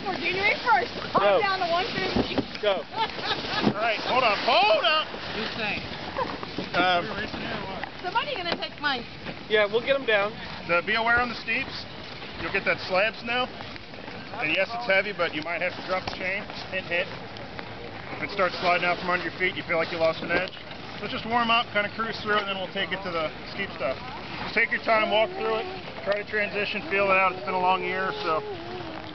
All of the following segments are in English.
For January 1st, calm down to 150. Go. Alright, hold up, hold up! Who's saying? Somebody's gonna take mine. Yeah, we'll get them down. Be aware on the steeps. You'll get that slab snow. And yes, it's heavy, but you might have to drop the chain. Hint, hint. If it starts sliding out from under your feet, you feel like you lost an edge. So just warm up, kind of cruise through it, and then we'll take it to the steep stuff. Just take your time, walk through it, try to transition, feel it out. It's been a long year, so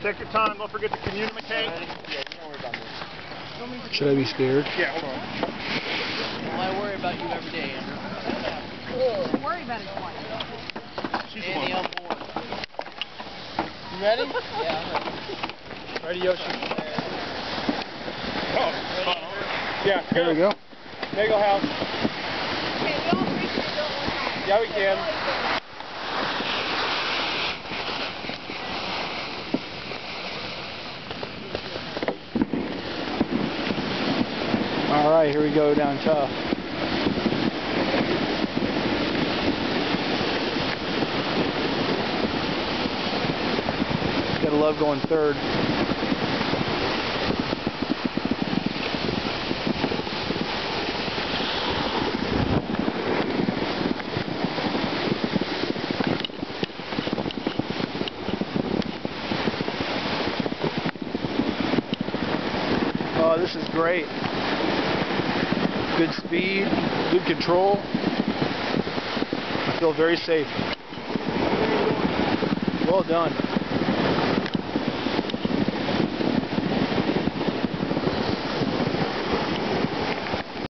take your time. Don't forget to communicate. Should I be scared? Yeah, hold on. Well, I worry about you every day, Andrew. Don't worry about it twice. She's Andy the one. on board. You ready? Yeah, I'm ready. Ready, Yoshi? Oh, Yeah, Here we go. Bagel House. Okay, we all three can do it one time. Yeah, we can. All right, here we go down tough. Gotta love going third. Oh, this is great. Good speed, good control. I feel very safe. Well done.